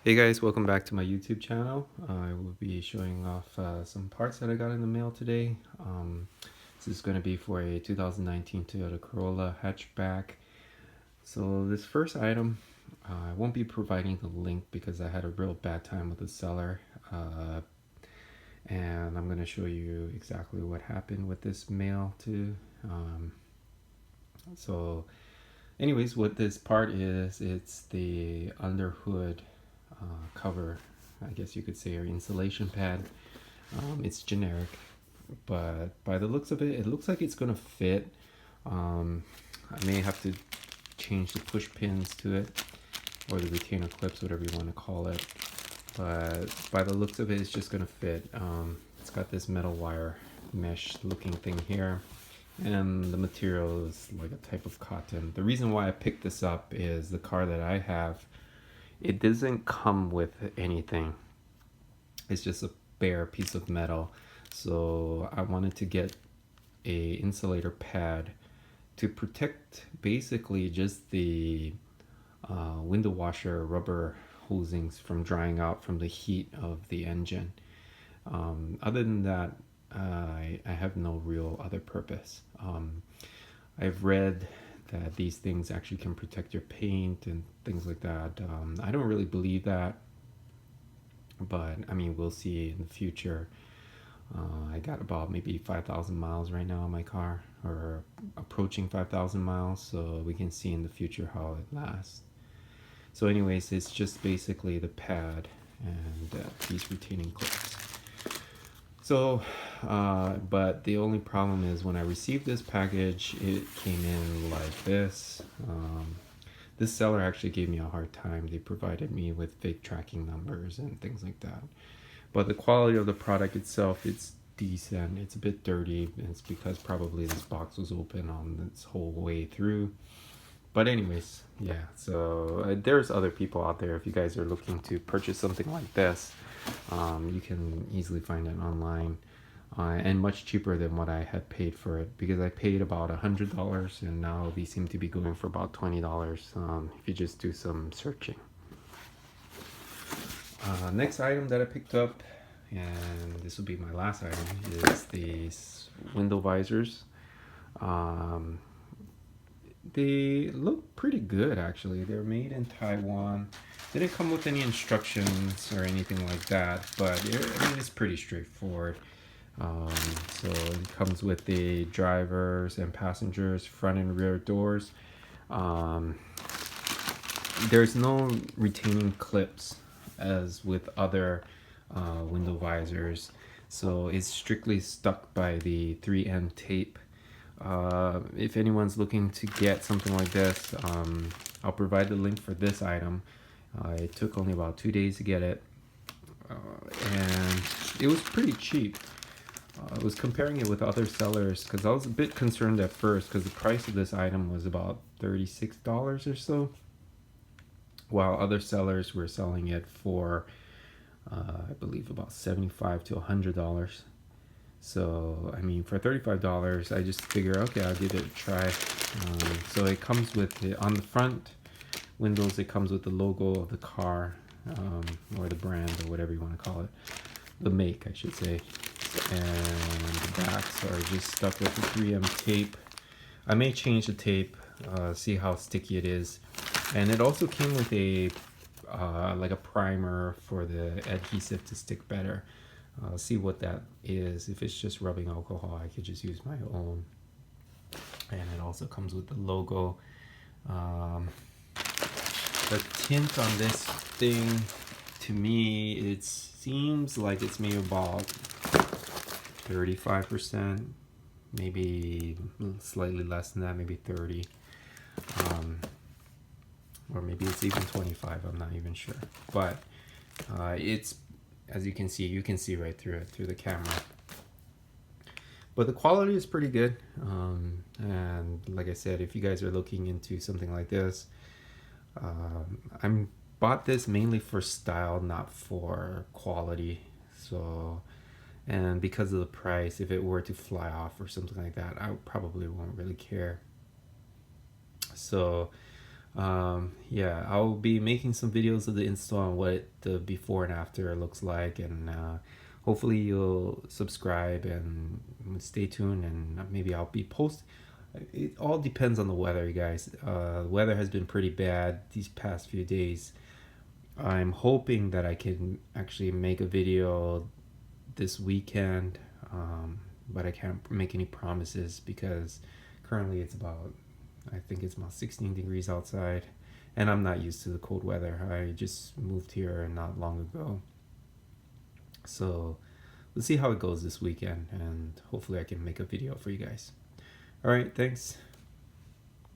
Hey guys, welcome back to my YouTube channel. I will be showing off some parts that I got in the mail today. This is going to be for a 2019 Toyota Corolla hatchback. So this first item, I won't be providing the link because I had a real bad time with the seller. And I'm going to show you exactly what happened with this mail too. So anyways, what this part is, it's the underhood cover, I guess you could say, or insulation pad. It's generic, but by the looks of it, it looks like it's gonna fit. I may have to change the push pins to it, or the retainer clips, whatever you want to call it. But by the looks of it, it's just gonna fit. It's got this metal wire mesh looking thing here, and the material is like a type of cotton. The reason why I picked this up is the car that I have, it doesn't come with anything. It's just a bare piece of metal. So I wanted to get a insulator pad to protect basically just the window washer rubber hosings from drying out from the heat of the engine. Other than that, I have no real other purpose. I've read that these things actually can protect your paint and things like that. I don't really believe that, but I mean, we'll see in the future. I got about maybe 5,000 miles right now on my car, or approaching 5,000 miles, so we can see in the future how it lasts. So anyways, it's just basically the pad and these retaining clips. So, but the only problem is when I received this package, it came in like this. This seller actually gave me a hard time. They provided me with fake tracking numbers and things like that. But the quality of the product itself, it's decent. It's a bit dirty. It's because probably this box was open on this whole way through. But anyways, yeah, so there's other people out there. If you guys are looking to purchase something like this, you can easily find it online, and much cheaper than what I had paid for it, because I paid about $100 and now these seem to be going for about $20 if you just do some searching. Next item that I picked up, and this will be my last item, is these window visors. They look pretty good actually. They're made in Taiwan. They didn't come with any instructions or anything like that, but I mean, it's pretty straightforward. So it comes with the drivers and passengers front and rear doors. There's no retaining clips as with other window visors, so it's strictly stuck by the 3M tape. If anyone's looking to get something like this, I'll provide the link for this item. It took only about 2 days to get it, and it was pretty cheap. I was comparing it with other sellers because I was a bit concerned at first because the price of this item was about $36 or so, while other sellers were selling it for I believe about $75 to $100. So I mean, for $35 I just figure, okay, I'll give it a try. So it comes with on the front windows, it comes with the logo of the car, or the brand, or whatever you want to call it, the make I should say, and the backs are just stuck with the 3M tape. I may change the tape, see how sticky it is. And it also came with a like a primer for the adhesive to stick better. See what that is. If it's just rubbing alcohol, I could just use my own. And it also comes with the logo. The tint on this thing, to me, it seems like it's made about 35%, maybe slightly less than that, maybe 30. Or maybe it's even 25, I'm not even sure. But it's, as you can see right through it, through the camera. But the quality is pretty good. And like I said, if you guys are looking into something like this, I bought this mainly for style, not for quality. So, and because of the price, if it were to fly off or something like that, I probably won't really care. So Yeah, I'll be making some videos of the install and what the before and after looks like, and hopefully you'll subscribe and stay tuned, and maybe I'll be post. It all depends on the weather, you guys. The weather has been pretty bad these past few days. I'm hoping that I can actually make a video this weekend, but I can't make any promises because currently I think it's about 16 degrees outside, and I'm not used to the cold weather. I just moved here not long ago. So let's see how it goes this weekend, and hopefully I can make a video for you guys. All right, thanks.